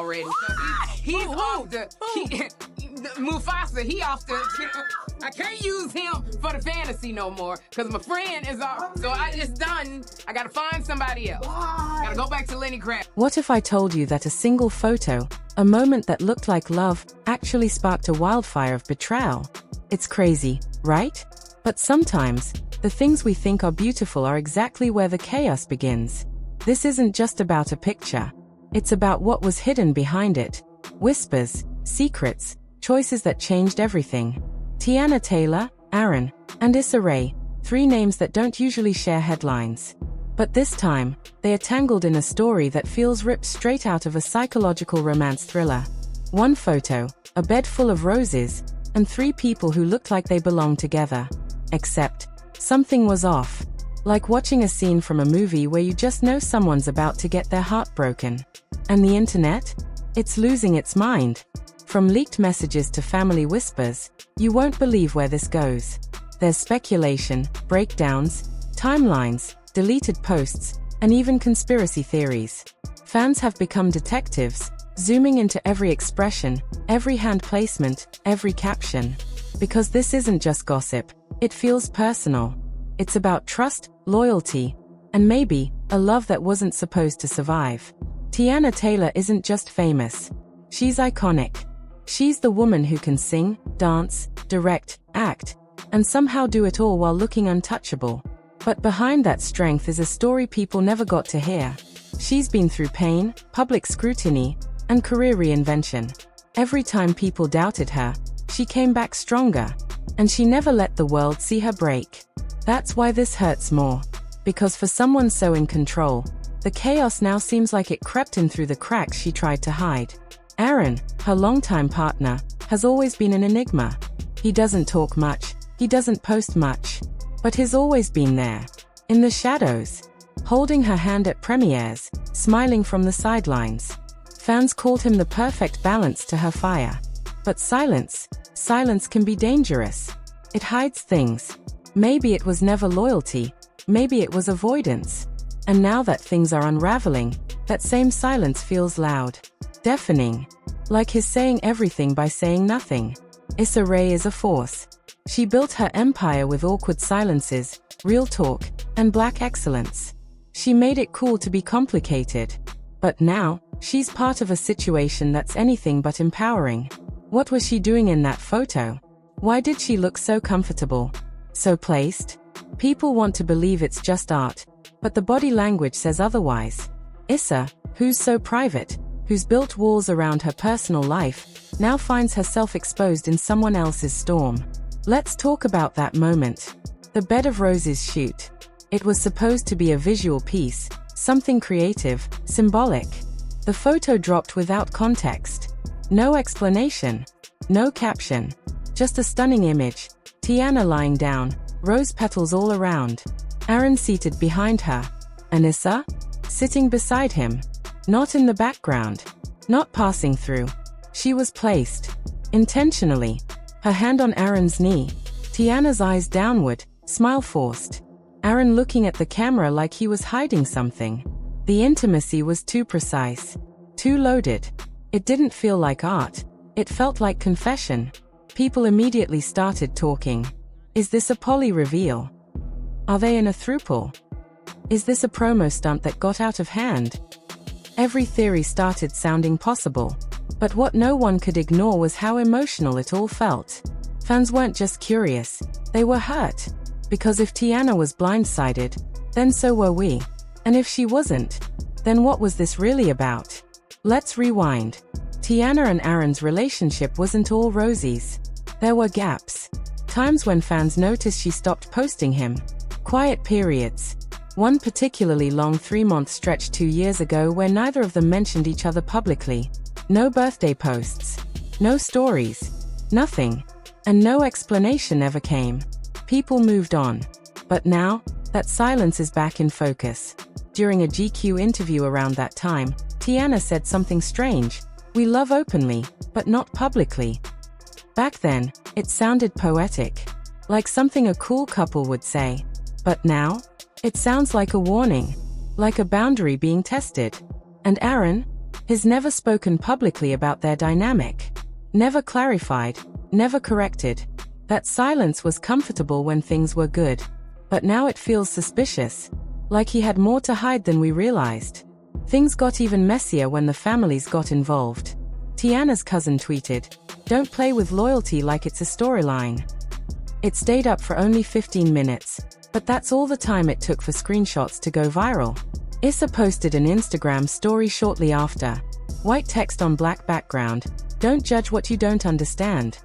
already. So he's off Mufasa, he off the... I can't use him for the fantasy no more because my friend is off. So I gotta find somebody else. Gotta go back to Lenny Kravitz. What if I told you that a single photo, a moment that looked like love, actually sparked a wildfire of betrayal? It's crazy, right? But sometimes, the things we think are beautiful are exactly where the chaos begins. This isn't just about a picture. It's about what was hidden behind it. Whispers, secrets, choices that changed everything. Teyana Aaron, and Issa Rae, 3 names that don't usually share headlines. But this time, they are tangled in a story that feels ripped straight out of a psychological romance thriller. One photo, a bed full of roses, and 3 people who looked like they belonged together. Except, something was off. Like watching a scene from a movie where you just know someone's about to get their heart broken. And the internet? It's losing its mind. From leaked messages to family whispers, you won't believe where this goes. There's speculation, breakdowns, timelines, deleted posts, and even conspiracy theories. Fans have become detectives, zooming into every expression, every hand placement, every caption. Because this isn't just gossip, it feels personal. It's about trust, loyalty, and maybe a love that wasn't supposed to survive. Teyana isn't just famous. She's iconic. She's the woman who can sing, dance, direct, act, and somehow do it all while looking untouchable. But behind that strength is a story people never got to hear. She's been through pain, public scrutiny, and career reinvention. Every time people doubted her, she came back stronger, and she never let the world see her break. That's why this hurts more. Because for someone so in control, the chaos now seems like it crept in through the cracks she tried to hide. Aaron, her longtime partner, has always been an enigma. He doesn't talk much, he doesn't post much, but he's always been there, in the shadows, holding her hand at premieres, smiling from the sidelines. Fans called him the perfect balance to her fire. But silence can be dangerous. It hides things. Maybe it was never loyalty, maybe it was avoidance. And now that things are unraveling, that same silence feels loud, deafening. Like he's saying everything by saying nothing. Issa Rae is a force. She built her empire with awkward silences, real talk, and black excellence. She made it cool to be complicated. But now, she's part of a situation that's anything but empowering. What was she doing in that photo? Why did she look so comfortable? So placed? People want to believe it's just art, but the body language says otherwise. Issa, who's so private, who's built walls around her personal life, now finds herself exposed in someone else's storm. Let's talk about that moment. The Bed of Roses shoot. It was supposed to be a visual piece, something creative, symbolic. The photo dropped without context. No explanation. No caption. Just a stunning image. Teyana lying down, rose petals all around. Aaron seated behind her. And Issa? Sitting beside him. Not in the background. Not passing through. She was placed. Intentionally. Her hand on Aaron's knee. Teyana's eyes downward, smile forced. Aaron looking at the camera like he was hiding something. The intimacy was too precise. Too loaded. It didn't feel like art. It felt like confession. People immediately started talking. Is this a poly reveal? Are they in a throuple? Is this a promo stunt that got out of hand? Every theory started sounding possible. But what no one could ignore was how emotional it all felt. Fans weren't just curious, they were hurt. Because if Teyana was blindsided, then so were we. And if she wasn't, then what was this really about? Let's rewind. Teyana and Aaron's relationship wasn't all roses. There were gaps. Times when fans noticed she stopped posting him. Quiet periods. One particularly long 3-month stretch 2 years ago where neither of them mentioned each other publicly. No birthday posts. No stories. Nothing. And no explanation ever came. People moved on. But now, that silence is back in focus. During a GQ interview around that time, Teyana said something strange. We love openly, but not publicly. Back then, it sounded poetic. Like something a cool couple would say. But now, it sounds like a warning. Like a boundary being tested. And Aaron? He's never spoken publicly about their dynamic. Never clarified, never corrected. That silence was comfortable when things were good. But now it feels suspicious. Like he had more to hide than we realized. Things got even messier when the families got involved. Teyana's cousin tweeted, "Don't play with loyalty like it's a storyline." It stayed up for only 15 minutes, but that's all the time it took for screenshots to go viral. Issa posted an Instagram story shortly after. White text on black background, "Don't judge what you don't understand."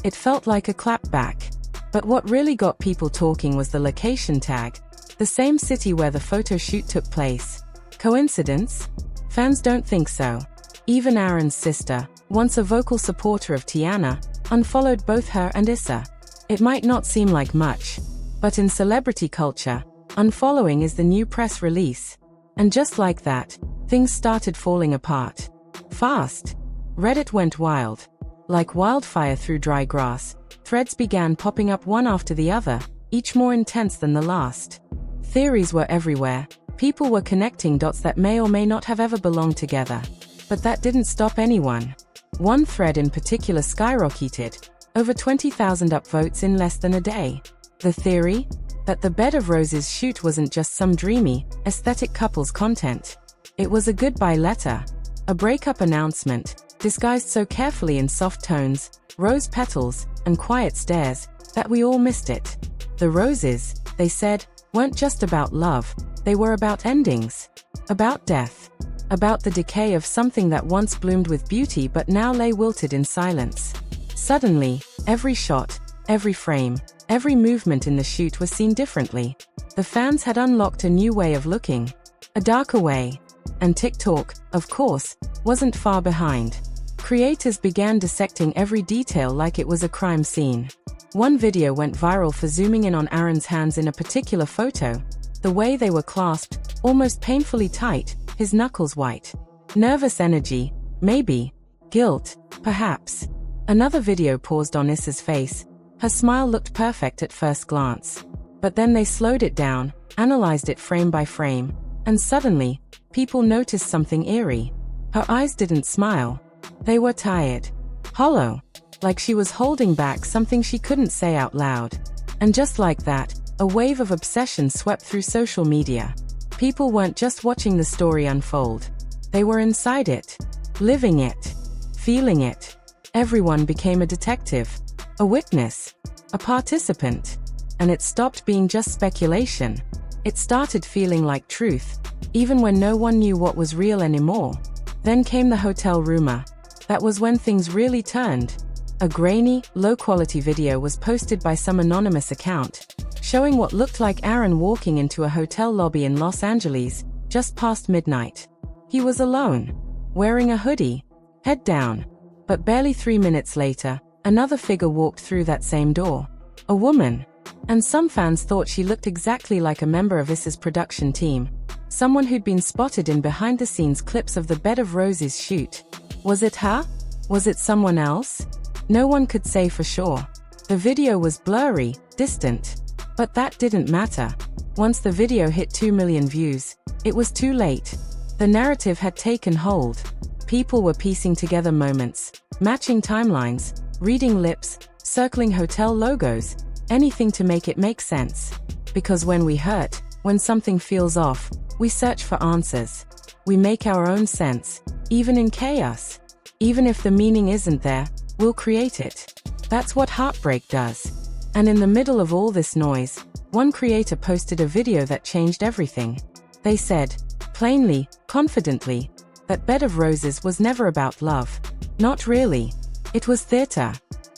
It felt like a clapback. But what really got people talking was the location tag, the same city where the photo shoot took place. Coincidence? Fans don't think so. Even Aaron's sister, once a vocal supporter of Teyana, unfollowed both her and Issa. It might not seem like much, but in celebrity culture, unfollowing is the new press release. And just like that, things started falling apart. Fast. Reddit went wild. Like wildfire through dry grass, threads began popping up one after the other, each more intense than the last. Theories were everywhere. People were connecting dots that may or may not have ever belonged together. But that didn't stop anyone. One thread in particular skyrocketed, over 20,000 upvotes in less than a day. The theory? That the Bed of Roses shoot wasn't just some dreamy, aesthetic couple's content. It was a goodbye letter. A breakup announcement, disguised so carefully in soft tones, rose petals, and quiet stares, that we all missed it. The roses, they said, weren't just about love, they were about endings. About death. About the decay of something that once bloomed with beauty but now lay wilted in silence. Suddenly, every shot, every frame, every movement in the shoot was seen differently. The fans had unlocked a new way of looking. A darker way. And TikTok, of course, wasn't far behind. Creators began dissecting every detail like it was a crime scene. One video went viral for zooming in on Aaron's hands in a particular photo. The way they were clasped, almost painfully tight, his knuckles white. Nervous energy, maybe. Guilt, perhaps. Another video paused on Issa's face. Her smile looked perfect at first glance. But then they slowed it down, analyzed it frame by frame, and suddenly, people noticed something eerie. Her eyes didn't smile. They were tired. Hollow. Like she was holding back something she couldn't say out loud. And just like that, a wave of obsession swept through social media. People weren't just watching the story unfold. They were inside it. Living it. Feeling it. Everyone became a detective. A witness. A participant. And it stopped being just speculation. It started feeling like truth, even when no one knew what was real anymore. Then came the hotel rumor. That was when things really turned. A grainy, low-quality video was posted by some anonymous account, showing what looked like Aaron walking into a hotel lobby in Los Angeles, just past midnight. He was alone, wearing a hoodie, head down. But barely 3 minutes later, another figure walked through that same door. A woman. And some fans thought she looked exactly like a member of Issa's production team. Someone who'd been spotted in behind-the-scenes clips of the Bed of Roses shoot. Was it her? Was it someone else? No one could say for sure. The video was blurry, distant. But that didn't matter. Once the video hit 2 million views, it was too late. The narrative had taken hold. People were piecing together moments, matching timelines, reading lips, circling hotel logos, anything to make it make sense. Because when we hurt, when something feels off, we search for answers. We make our own sense, even in chaos. Even if the meaning isn't there, we'll create it. That's what heartbreak does. And in the middle of all this noise, one creator posted a video that changed everything. They said, plainly, confidently, that Bed of Roses was never about love. Not really. It was theater.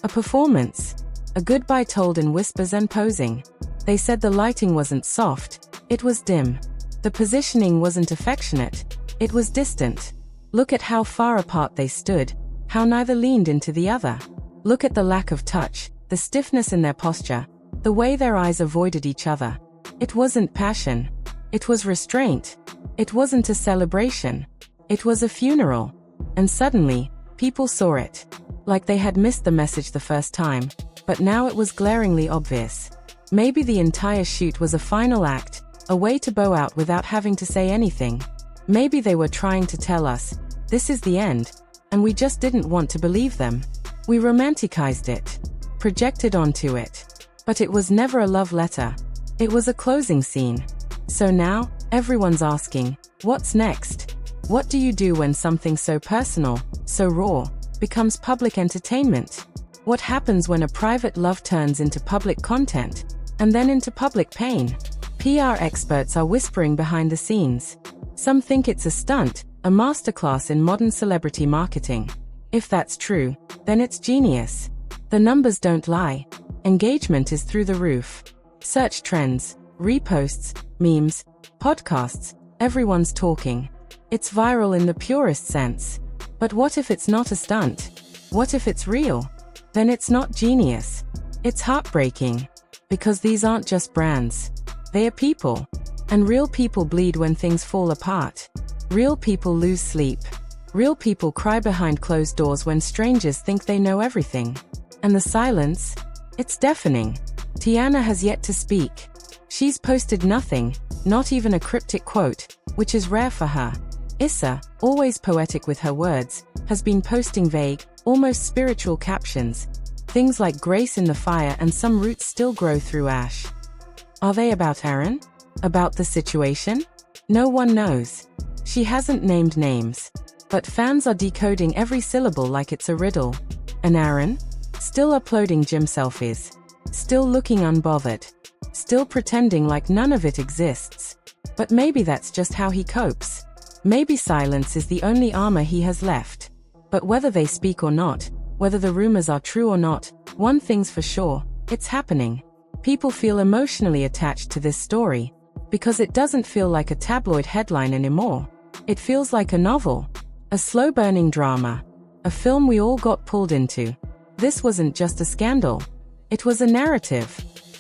A performance. A goodbye told in whispers and posing. They said the lighting wasn't soft, it was dim. The positioning wasn't affectionate, it was distant. Look at how far apart they stood, how neither leaned into the other. Look at the lack of touch, the stiffness in their posture, the way their eyes avoided each other. It wasn't passion. It was restraint. It wasn't a celebration. It was a funeral. And suddenly, people saw it. Like they had missed the message the first time, but now it was glaringly obvious. Maybe the entire shoot was a final act, a way to bow out without having to say anything. Maybe they were trying to tell us, this is the end, and we just didn't want to believe them. We romanticized it, projected onto it. But it was never a love letter. It was a closing scene. So now, everyone's asking, what's next? What do you do when something so personal, so raw, becomes public entertainment? What happens when a private love turns into public content, and then into public pain? PR experts are whispering behind the scenes. Some think it's a stunt, a masterclass in modern celebrity marketing. If that's true, then it's genius. The numbers don't lie. Engagement is through the roof. Search trends, reposts, memes, podcasts, everyone's talking. It's viral in the purest sense. But what if it's not a stunt? What if it's real? Then it's not genius. It's heartbreaking. Because these aren't just brands. They are people. And real people bleed when things fall apart. Real people lose sleep. Real people cry behind closed doors when strangers think they know everything. And the silence? It's deafening. Teyana has yet to speak. She's posted nothing, not even a cryptic quote, which is rare for her. Issa, always poetic with her words, has been posting vague, almost spiritual captions. Things like grace in the fire and some roots still grow through ash. Are they about Aaron? About the situation? No one knows. She hasn't named names. But fans are decoding every syllable like it's a riddle. And Aaron? Still uploading gym selfies. Still looking unbothered. Still pretending like none of it exists. But maybe that's just how he copes. Maybe silence is the only armor he has left. But whether they speak or not, whether the rumors are true or not, one thing's for sure, it's happening. People feel emotionally attached to this story. Because it doesn't feel like a tabloid headline anymore. It feels like a novel. A slow-burning drama. A film we all got pulled into. This wasn't just a scandal. It was a narrative.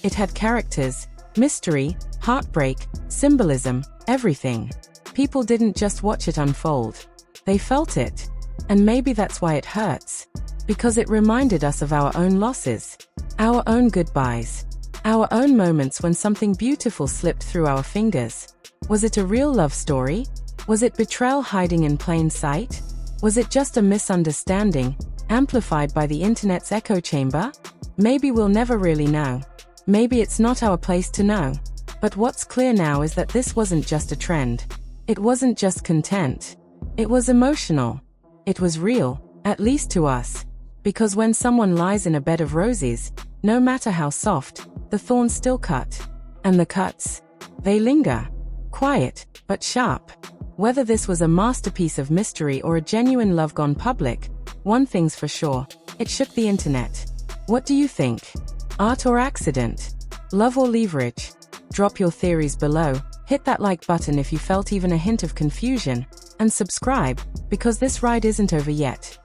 It had characters, mystery, heartbreak, symbolism, everything. People didn't just watch it unfold. They felt it. And maybe that's why it hurts. Because it reminded us of our own losses. Our own goodbyes. Our own moments when something beautiful slipped through our fingers. Was it a real love story? Was it betrayal hiding in plain sight? Was it just a misunderstanding, amplified by the internet's echo chamber? Maybe we'll never really know. Maybe it's not our place to know. But what's clear now is that this wasn't just a trend. It wasn't just content. It was emotional. It was real, at least to us. Because when someone lies in a bed of roses, no matter how soft, the thorns still cut. And the cuts? They linger. Quiet, but sharp. Whether this was a masterpiece of mystery or a genuine love gone public, one thing's for sure, it shook the internet. What do you think? Art or accident? Love or leverage? Drop your theories below, hit that like button if you felt even a hint of confusion, and subscribe, because this ride isn't over yet.